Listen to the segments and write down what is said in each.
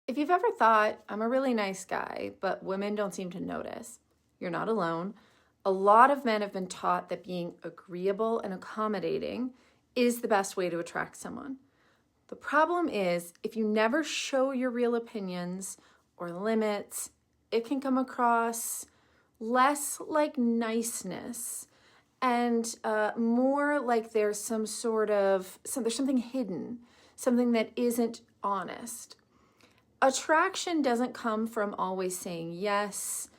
If you've ever thought, I'm a really nice guy, but women don't seem to notice, you're not alone. A lot of men have been taught that being agreeable and accommodating is the best way to attract someone. The problem is, if you never show your real opinions or limits, it can come across less like niceness and more like there's there's something hidden, something that isn't honest. Attraction doesn't come from always saying yes,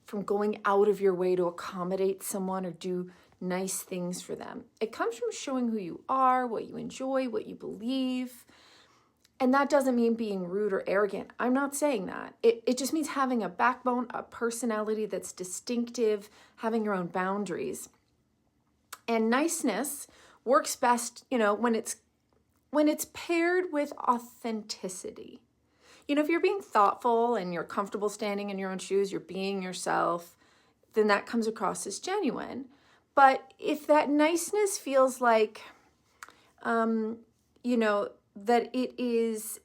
from going out of your way to accommodate someone or do nice things for them. It comes from showing who you are, what you enjoy, what you believe. And that doesn't mean being rude or arrogant. I'm not saying that. It just means having a backbone, a personality that's distinctive, having your own boundaries. And niceness works best, when it's paired with authenticity. If you're being thoughtful and you're comfortable standing in your own shoes, you're being yourself, then that comes across as genuine. But if that niceness feels like, that it is,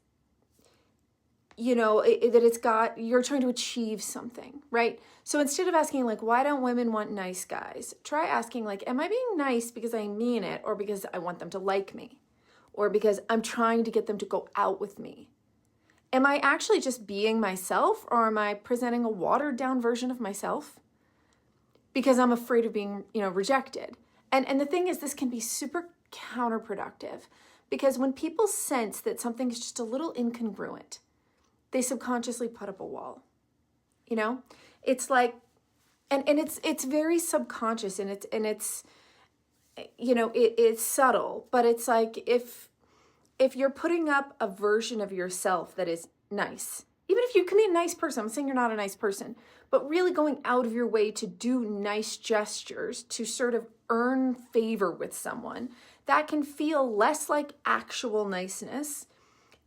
you're trying to achieve something, right? So instead of asking why don't women want nice guys? Try asking am I being nice because I mean it, or because I want them to like me, or because I'm trying to get them to go out with me? Am I actually just being myself, or am I presenting a watered down version of myself because I'm afraid of being, rejected? And the thing is, this can be super counterproductive, because when people sense that something is just a little incongruent, they subconsciously put up a wall. It's like, and it's very subconscious, and it's subtle, but it's like if you're putting up a version of yourself that is nice, even if you can be a nice person, I'm saying you're not a nice person, but really going out of your way to do nice gestures to sort of earn favor with someone, that can feel less like actual niceness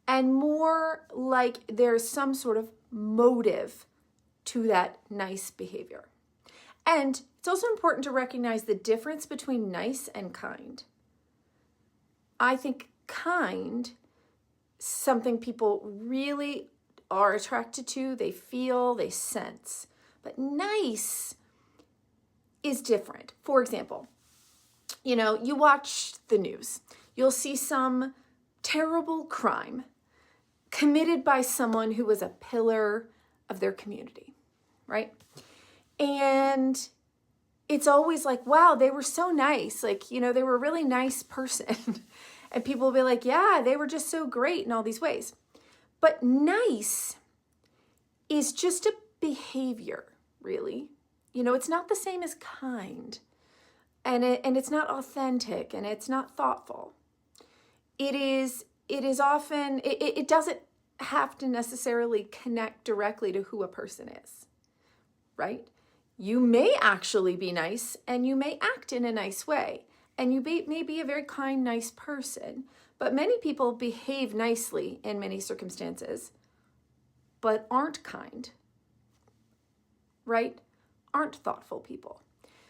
and more like there's some sort of motive to that nice behavior. And it's also important to recognize the difference between nice and kind. I think kind, something people really are attracted to, they feel, they sense. But nice is different. For example, you watch the news, you'll see some terrible crime committed by someone who was a pillar of their community, right? And it's always like, wow, they were so nice. They were a really nice person. And people will be like, yeah, they were just so great in all these ways. But nice is just a behavior, really. It's not the same as kind. And it's not authentic, and it's not thoughtful. It is often, it doesn't have to necessarily connect directly to who a person is, right? You may actually be nice, and you may act in a nice way. And you may be a very kind, nice person, but many people behave nicely in many circumstances, but aren't kind, right? Aren't thoughtful people.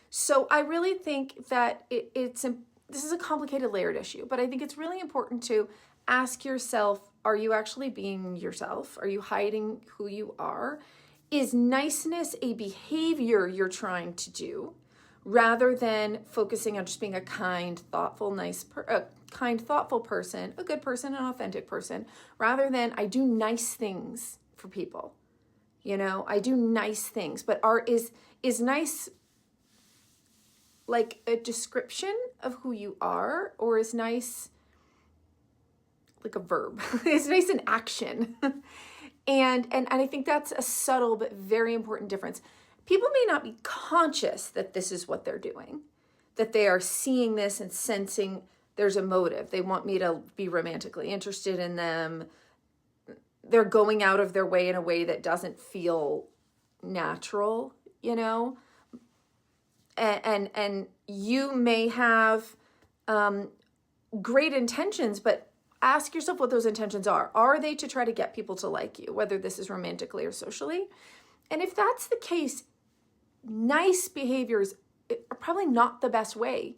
So I really think that this is a complicated, layered issue, but I think it's really important to ask yourself, are you actually being yourself? Are you hiding who you are? Is niceness a behavior you're trying to do, rather than focusing on just being a kind, thoughtful, thoughtful person, a good person, an authentic person, rather than I do nice things for people. I do nice things, but is nice like a description of who you are, or is nice like a verb? Is nice an action? and I think that's a subtle but very important difference. People may not be conscious that this is what they're doing, that they are seeing this and sensing there's a motive. They want me to be romantically interested in them. They're going out of their way in a way that doesn't feel natural, And you may have great intentions, but ask yourself what those intentions are. Are they to try to get people to like you, whether this is romantically or socially? And if that's the case, nice behaviors are probably not the best way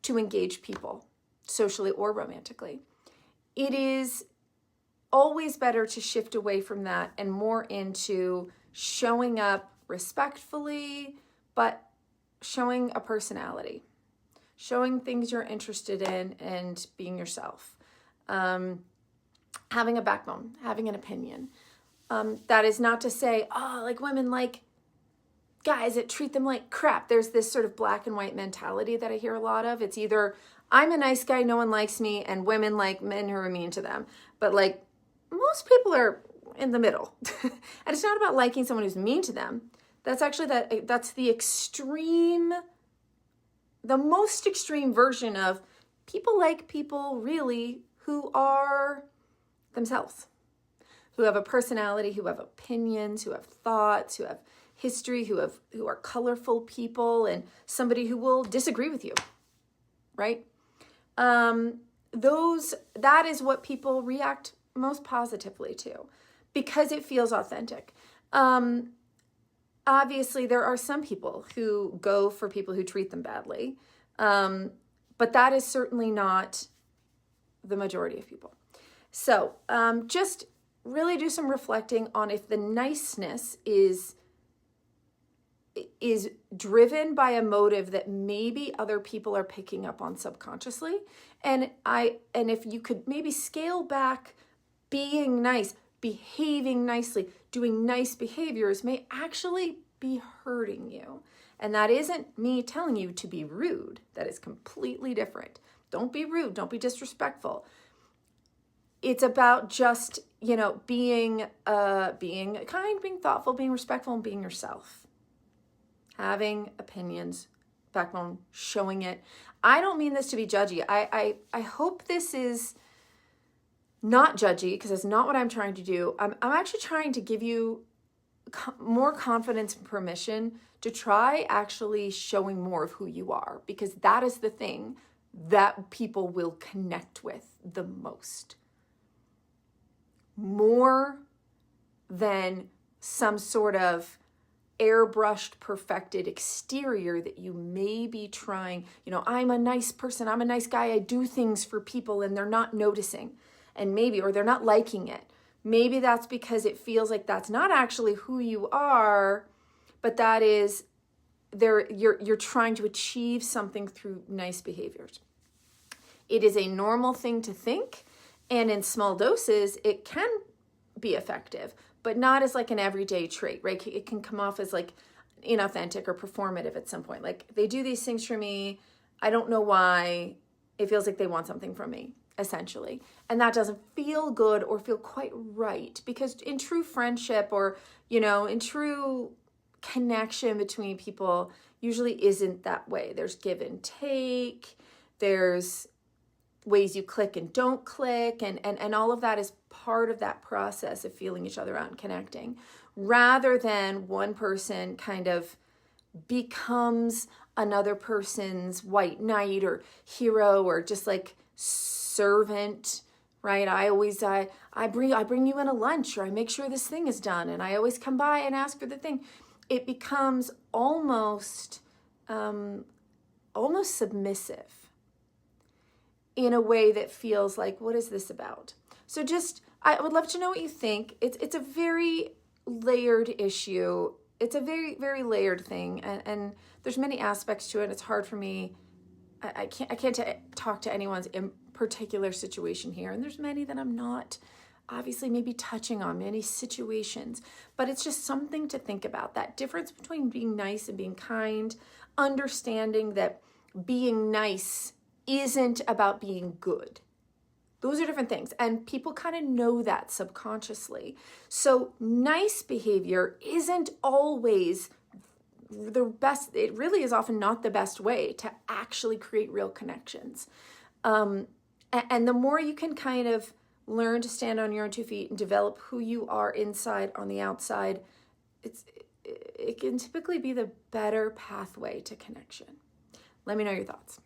to engage people socially or romantically. It is always better to shift away from that and more into showing up respectfully, but showing a personality, showing things you're interested in and being yourself. Having a backbone, having an opinion. That is not to say, oh, like women like guys that treat them like crap. There's this sort of black and white mentality that I hear a lot of. It's either I'm a nice guy, no one likes me, and women like men who are mean to them. But like most people are in the middle. And it's not about liking someone who's mean to them. That's actually that's the extreme, the most extreme version of people like people really who are themselves, who have a personality, who have opinions, who have thoughts, who have history, who are colorful people, and somebody who will disagree with you, right? That is what people react most positively to because it feels authentic. Obviously, there are some people who go for people who treat them badly, but that is certainly not the majority of people. So just really do some reflecting on if the niceness is driven by a motive that maybe other people are picking up on subconsciously. And if you could maybe scale back being nice, behaving nicely, doing nice behaviors may actually be hurting you. And that isn't me telling you to be rude. That is completely different. Don't be rude. Don't be disrespectful. It's about just, being kind, being thoughtful, being respectful, and being yourself. Having opinions, backbone, showing it. I don't mean this to be judgy. I hope this is not judgy because it's not what I'm trying to do. I'm actually trying to give you more confidence and permission to try actually showing more of who you are, because that is the thing that people will connect with the most. More than some sort of airbrushed, perfected exterior that you may be trying, I'm a nice person, I'm a nice guy, I do things for people and they're not noticing, and or they're not liking it. Maybe that's because it feels like that's not actually who you are, but that is you're trying to achieve something through nice behaviors. It is a normal thing to think, and in small doses, it can be effective, but not as like an everyday trait, right? It can come off as like inauthentic or performative at some point. Like, they do these things for me, I don't know why, it feels like they want something from me, essentially. And that doesn't feel good or feel quite right, because in true friendship or, in true connection between people usually isn't that way. There's give and take, there's ways you click and don't click, and all of that is part of that process of feeling each other out and connecting, rather than one person kind of becomes another person's white knight or hero or just like servant, right? I bring you in a lunch, or I make sure this thing is done, and I always come by and ask for the thing. It becomes almost submissive in a way that feels like, what is this about? So I would love to know what you think. It's a very layered issue. It's a very, very layered thing. And there's many aspects to it. It's hard for me. I can't talk to anyone's particular situation here. And there's many that I'm not obviously maybe touching on, many situations, but it's just something to think about. That difference between being nice and being kind, understanding that being nice isn't about being good. Those are different things. And people kind of know that subconsciously. So nice behavior isn't always the best. It really is often not the best way to actually create real connections. And the more you can kind of learn to stand on your own 2 feet and develop who you are inside on the outside, it can typically be the better pathway to connection. Let me know your thoughts.